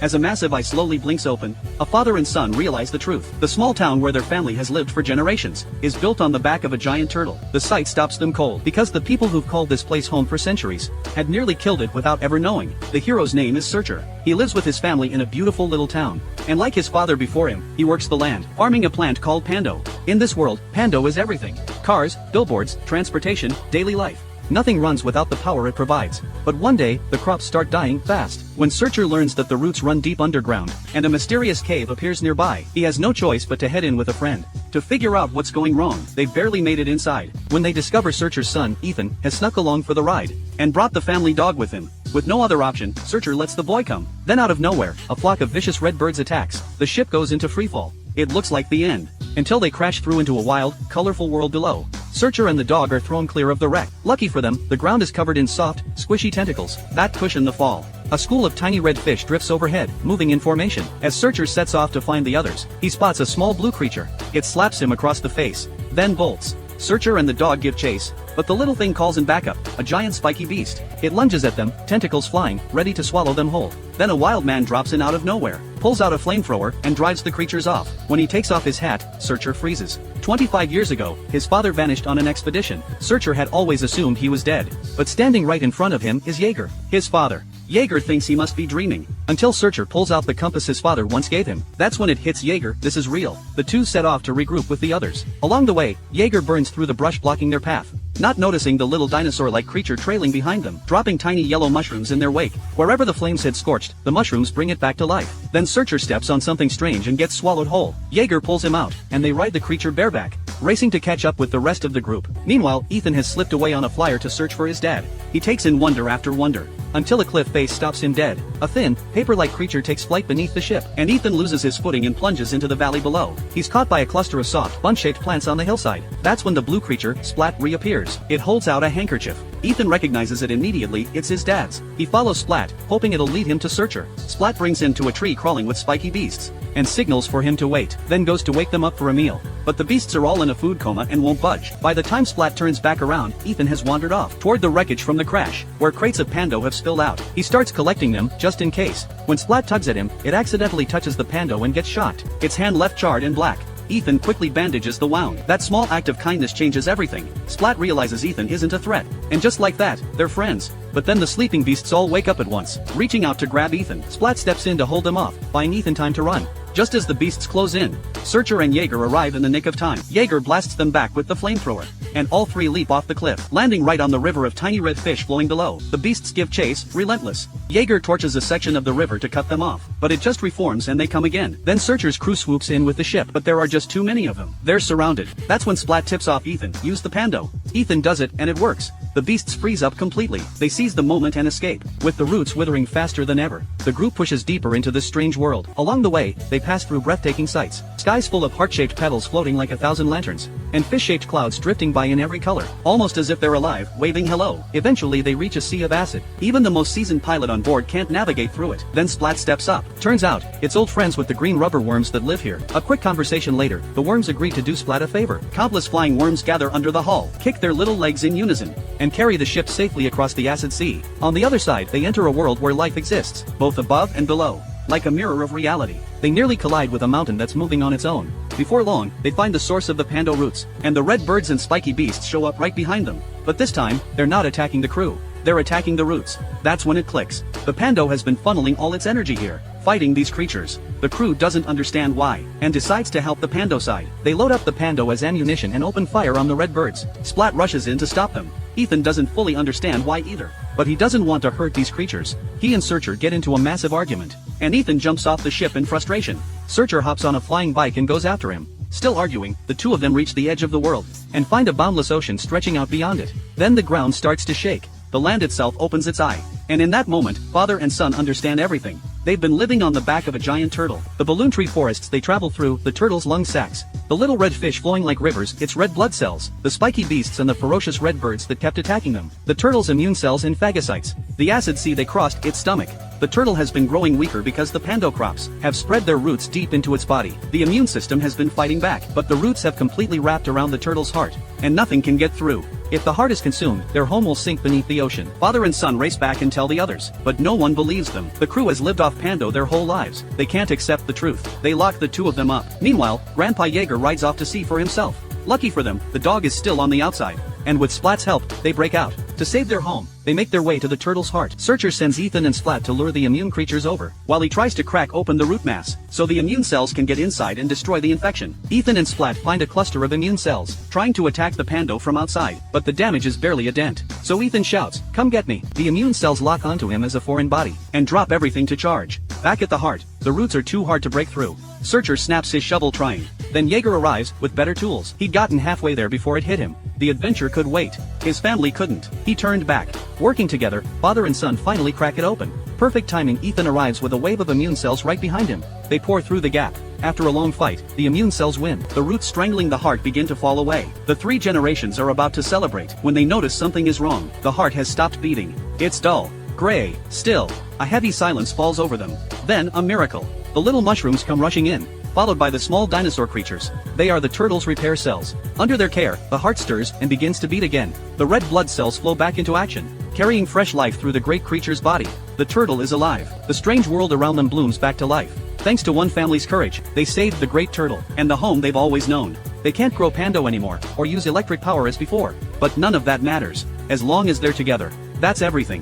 As a massive eye slowly blinks open, a father and son realize the truth. The small town where their family has lived for generations is built on the back of a giant turtle. The sight stops them cold because the people who've called this place home for centuries had nearly killed it without ever knowing. The hero's name is Searcher. He lives with his family in a beautiful little town, and like his father before him, he works the land, farming a plant called Pando. In this world, Pando is everything. Cars, billboards, transportation, daily life. Nothing runs without the power it provides. But one day, the crops start dying fast. When Searcher learns that the roots run deep underground, and a mysterious cave appears nearby, he has no choice but to head in with a friend to figure out what's going wrong. They've barely made it inside when they discover Searcher's son, Ethan, has snuck along for the ride and brought the family dog with him. With no other option, Searcher lets the boy come. Then out of nowhere, a flock of vicious red birds attacks. The ship goes into freefall. It looks like the end, until they crash through into a wild, colorful world below. Searcher and the dog are thrown clear of the wreck. Lucky for them, the ground is covered in soft, squishy tentacles that cushion the fall. A school of tiny red fish drifts overhead, moving in formation. As Searcher sets off to find the others, he spots a small blue creature. It slaps him across the face, then bolts. Searcher and the dog give chase, but the little thing calls in backup, a giant spiky beast. It lunges at them, tentacles flying, ready to swallow them whole. Then a wild man drops in out of nowhere, pulls out a flamethrower, and drives the creatures off. When he takes off his hat, Searcher freezes. 25 years ago, his father vanished on an expedition. Searcher had always assumed he was dead, but standing right in front of him is Jaeger, his father. Jaeger thinks he must be dreaming, until Searcher pulls out the compass his father once gave him. That's when it hits Jaeger, this is real. The two set off to regroup with the others. Along the way, Jaeger burns through the brush blocking their path, not noticing the little dinosaur-like creature trailing behind them, dropping tiny yellow mushrooms in their wake. Wherever the flames had scorched, the mushrooms bring it back to life. Then Searcher steps on something strange and gets swallowed whole. Jaeger pulls him out, and they ride the creature bareback, racing to catch up with the rest of the group. Meanwhile, Ethan has slipped away on a flyer to search for his dad. He takes in wonder after wonder, until a cliff face stops him dead. A thin, paper-like creature takes flight beneath the ship, and Ethan loses his footing and plunges into the valley below. He's caught by a cluster of soft, bun-shaped plants on the hillside. That's when the blue creature, Splat, reappears. It holds out a handkerchief. Ethan recognizes it immediately, it's his dad's. He follows Splat, hoping it'll lead him to Searcher. Splat brings him to a tree crawling with spiky beasts, and signals for him to wait, then goes to wake them up for a meal. But the beasts are all in a food coma and won't budge. By the time Splat turns back around, Ethan has wandered off toward the wreckage from the crash, where crates of Pando have spilled out. He starts collecting them, just in case. When Splat tugs at him, it accidentally touches the Pando and gets shocked. Its hand left charred and black. Ethan quickly bandages the wound. That small act of kindness changes everything. Splat realizes Ethan isn't a threat, and just like that, they're friends. But then the sleeping beasts all wake up at once, reaching out to grab Ethan. Splat steps in to hold them off, buying Ethan time to run. Just as the beasts close in, Searcher and Jaeger arrive in the nick of time. Jaeger blasts them back with the flamethrower, and all three leap off the cliff, landing right on the river of tiny red fish flowing below. The beasts give chase, relentless. Jaeger torches a section of the river to cut them off, but it just reforms and they come again. Then Searcher's crew swoops in with the ship, but there are just too many of them. They're surrounded. That's when Splat tips off Ethan, use the Pando. Ethan does it, and it works. The beasts freeze up completely. They seize the moment and escape. With the roots withering faster than ever, the group pushes deeper into this strange world. Along the way, they pass through breathtaking sights. Skies full of heart-shaped petals floating like 1,000 lanterns, and fish-shaped clouds drifting by in every color, almost as if they're alive, waving hello. Eventually they reach a sea of acid. Even the most seasoned pilot on board can't navigate through it. Then Splat steps up. Turns out, it's old friends with the green rubber worms that live here. A quick conversation later, the worms agree to do Splat a favor. Countless flying worms gather under the hull, kick their little legs in unison, and carry the ship safely across the acid sea. On the other side, they enter a world where life exists, both above and below, like a mirror of reality. They nearly collide with a mountain that's moving on its own. Before long, they find the source of the Pando roots, and the red birds and spiky beasts show up right behind them. But this time, they're not attacking the crew. They're attacking the roots. That's when it clicks. The Pando has been funneling all its energy here, fighting these creatures. The crew doesn't understand why, and decides to help the Pando side. They load up the Pando as ammunition and open fire on the red birds. Splat rushes in to stop them. Ethan doesn't fully understand why either, but he doesn't want to hurt these creatures. He and Searcher get into a massive argument, and Ethan jumps off the ship in frustration. Searcher hops on a flying bike and goes after him. Still arguing, the two of them reach the edge of the world, and find a boundless ocean stretching out beyond it. Then the ground starts to shake. The land itself opens its eye, and in that moment, father and son understand everything. They've been living on the back of a giant turtle. The balloon tree forests they travel through, the turtle's lung sacs, the little red fish flowing like rivers, its red blood cells, the spiky beasts and the ferocious red birds that kept attacking them, the turtle's immune cells and phagocytes, the acid sea they crossed, its stomach. The turtle has been growing weaker because the Pando crops have spread their roots deep into its body. The immune system has been fighting back, but the roots have completely wrapped around the turtle's heart, and nothing can get through. If the heart is consumed, their home will sink beneath the ocean. Father and son race back and tell the others, but no one believes them. The crew has lived off Pando their whole lives. They can't accept the truth. They lock the two of them up. Meanwhile, Grandpa Jaeger rides off to sea for himself. Lucky for them, the dog is still on the outside. And with Splat's help, they break out. To save their home, they make their way to the turtle's heart. Searcher sends Ethan and Splat to lure the immune creatures over, while he tries to crack open the root mass, so the immune cells can get inside and destroy the infection. Ethan and Splat find a cluster of immune cells, trying to attack the Pando from outside, but the damage is barely a dent. So Ethan shouts, "Come get me." The immune cells lock onto him as a foreign body, and drop everything to charge. Back at the heart, the roots are too hard to break through. Searcher snaps his shovel trying. Then Jaeger arrives, with better tools. He'd gotten halfway there before it hit him. The adventure could wait. His family couldn't. He turned back. Working together, father and son finally crack it open. Perfect timing, Ethan arrives with a wave of immune cells right behind him. They pour through the gap. After a long fight, the immune cells win. The roots strangling the heart begin to fall away. The three generations are about to celebrate when they notice something is wrong. The heart has stopped beating. It's dull, gray, still. A heavy silence falls over them. Then, a miracle. The little mushrooms come rushing in, followed by the small dinosaur creatures. They are the turtle's repair cells. Under their care, the heart stirs and begins to beat again. The red blood cells flow back into action, carrying fresh life through the great creature's body. The turtle is alive. The strange world around them blooms back to life. Thanks to one family's courage, they saved the great turtle, and the home they've always known. They can't grow Pando anymore, or use electric power as before. But none of that matters. As long as they're together, that's everything.